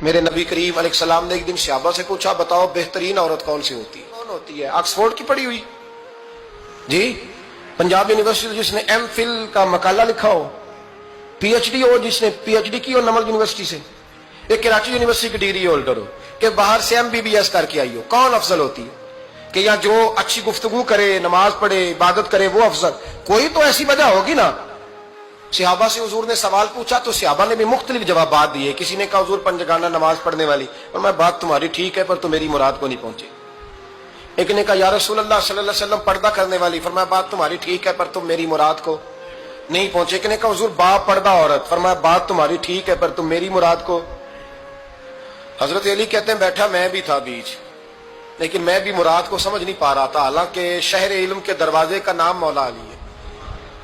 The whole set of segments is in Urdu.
میرے نبی کریم علیہ السلام نے ایک دن صحابہ سے پوچھا، بتاؤ بہترین عورت کون سی ہوتی ہے؟ کون ہوتی ہے؟ آکسفورڈ کی پڑھی ہوئی جی، پنجاب یونیورسٹی جس نے ایم فل کا مقالہ لکھا ہو، پی ایچ ڈی ہو جس نے پی ایچ ڈی کی ہو نمل یونیورسٹی سے، ایک کراچی یونیورسٹی کی ڈگری ہولڈر ہو کہ باہر سے ایم بی بی ایس کر کے آئی ہو، کون افضل ہوتی ہے؟ کہ یا جو اچھی گفتگو کرے، نماز پڑھے، عبادت کرے وہ افضل؟ کوئی تو ایسی وجہ ہوگی نا۔ صحابہ سے حضور نے سوال پوچھا تو صحابہ نے بھی مختلف جوابات دیے۔ کسی نے کہا حضور پنجگانہ نماز پڑھنے والی، اور میں بات تمہاری ٹھیک ہے پر تم میری مراد کو نہیں پہنچے۔ ایک نے کہا یا رسول اللہ صلی اللہ علیہ وسلم پردہ کرنے والی، فرمایا بات تمہاری ٹھیک ہے پر تم میری مراد کو نہیں پہنچے۔ ایک نے کہا حضور با پردہ عورت، فرمایا بات تمہاری ٹھیک ہے پر تم میری مراد کو۔ حضرت علی کہتے ہیں بیٹھا میں بھی تھا بیچ، لیکن میں بھی مراد کو سمجھ نہیں پا رہا تھا، حالانکہ شہر علم کے دروازے کا نام مولا علی ہے۔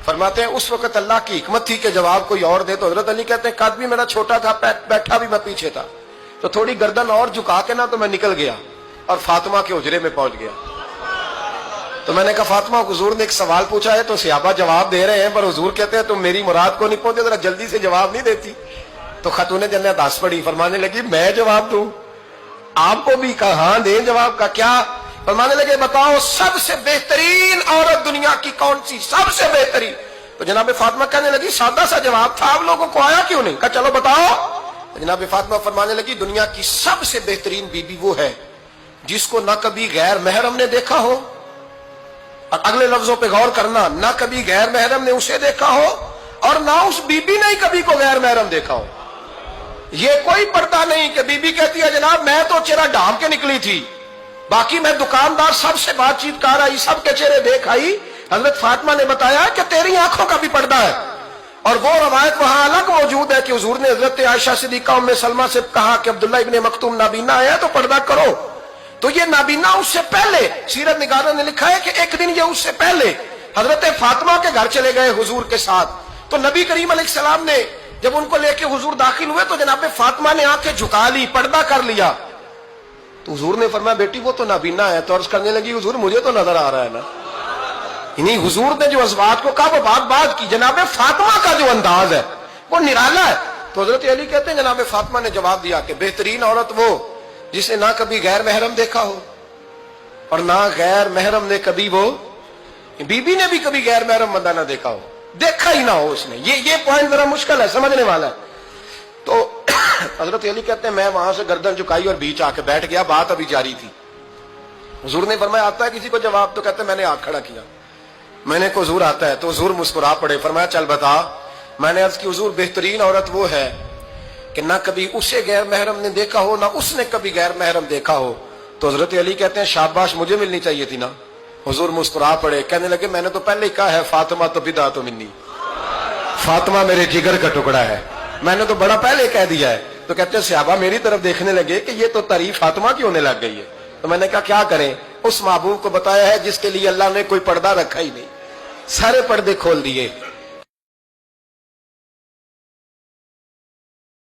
فرماتے ہیں اس وقت اللہ کی حکمت تھی کہ جواب کوئی اور دے، تو حضرت علی کہتے ہیں قد بھی میرا چھوٹا تھا، بیٹھا بھی میں پیچھے تھا، تو تھوڑی گردن اور جھکا کے نا تو میں نکل گیا اور فاطمہ کے حجرے میں پہنچ گیا۔ تو میں نے کہا فاطمہ حضور نے ایک سوال پوچھا ہے تو صحابہ جواب دے رہے ہیں، پر حضور کہتے ہیں تم میری مراد کو نہیں پہنچے، ذرا جلدی سے جواب نہیں دیتی؟ تو خاتون جنت ہنس پڑی، فرمانے لگی میں جواب دوں؟ آپ کو بھی کہا ہاں دیں جواب کا کیا؟ فرمانے لگے بتاؤ سب سے بہترین عورت دنیا کی کون سی، سب سے بہترین؟ تو جناب فاطمہ کہنے لگی سادہ سا جواب تھا، آپ لوگوں کو آیا کیوں نہیں؟ کہا چلو بتاؤ۔ جناب فاطمہ فرمانے لگی دنیا کی سب سے بہترین بیوی وہ ہے جس کو نہ کبھی غیر محرم نے دیکھا ہو، اور اگلے لفظوں پہ غور کرنا، نہ کبھی غیر محرم نے اسے دیکھا ہو اور نہ اس بیوی نے کبھی کو غیر محرم دیکھا ہو۔ یہ کوئی پردہ نہیں کہ بی بی کہتی ہے جناب میں تو چہرہ ڈھانپ کے نکلی تھی، باقی میں دکاندار سب سے بات چیت کر آئی، سب کے چہرے دیکھ آئی۔ حضرت فاطمہ نے بتایا کہ تیری آنکھوں کا بھی پردہ ہے، اور وہ روایت وہاں الگ موجود ہے کہ حضور نے حضرت عائشہ صدیقہ ام سلمہ سے کہا کہ عبداللہ ابن مکتوم نابینا ہے تو پردہ کرو۔ تو یہ نابینا اس سے پہلے، سیرت نگاروں نے لکھا ہے کہ ایک دن یہ اس سے پہلے حضرت فاطمہ کے گھر چلے گئے حضور کے ساتھ، تو نبی کریم علیہ السلام نے جب ان کو لے کے حضور داخل ہوئے تو جناب فاطمہ نے آنکھیں جھکا لی، پردہ کر لیا۔ تو حضور نے فرمایا بیٹی وہ تو نابینا ہے، تو عرض کرنے لگی حضور مجھے تو نظر آ رہا ہے نا۔ یعنی حضور نے جو ازواج کو کہا وہ بات کی، جناب فاطمہ کا جو انداز ہے وہ نرالا ہے۔ تو حضرت علی کہتے ہیں جناب فاطمہ نے جواب دیا کہ بہترین عورت وہ جس نے نہ کبھی غیر محرم دیکھا ہو اور نہ غیر محرم نے کبھی، وہ بی بی نے بھی کبھی غیر محرم بندہ نہ دیکھا ہو، دیکھا ہی نہ ہو اس نے۔ یہ پوائنٹ ذرا مشکل ہے، سمجھنے والا ہے۔ تو حضرت علی کہتے ہیں میں وہاں سے گردن جھکائی اور بیچ آ کے بیٹھ گیا، بات ابھی جاری تھی۔ حضور نے فرمایا آتا ہے کسی کو جواب؟ تو کہتے ہیں میں نے ہاتھ کھڑا کیا، میں نے کو حضور آتا ہے، تو حضور مسکرا پڑے، فرمایا چل بتا۔ میں نے عرض کی حضور بہترین عورت وہ ہے کہ نہ کبھی اسے غیر محرم نے دیکھا ہو نہ اس نے کبھی غیر محرم دیکھا ہو۔ تو حضرت علی کہتے ہیں شاباش مجھے ملنی چاہیے تھی نا۔ حضور مسکرا پڑے، کہنے لگے میں نے تو پہلے ہی کہا ہے فاطمہ تو بدعۃ منی، فاطمہ میرے جگر کا ٹکڑا ہے، میں نے تو بڑا پہلے کہہ دیا ہے۔ تو کہتے ہیں صحابہ میری طرف دیکھنے لگے کہ یہ تو تعریف فاطمہ کی ہونے لگ گئی ہے۔ تو میں نے کہا کیا کریں؟ اس محبوب کو بتایا ہے جس کے لیے اللہ نے کوئی پردہ رکھا ہی نہیں، سارے پردے کھول دیے۔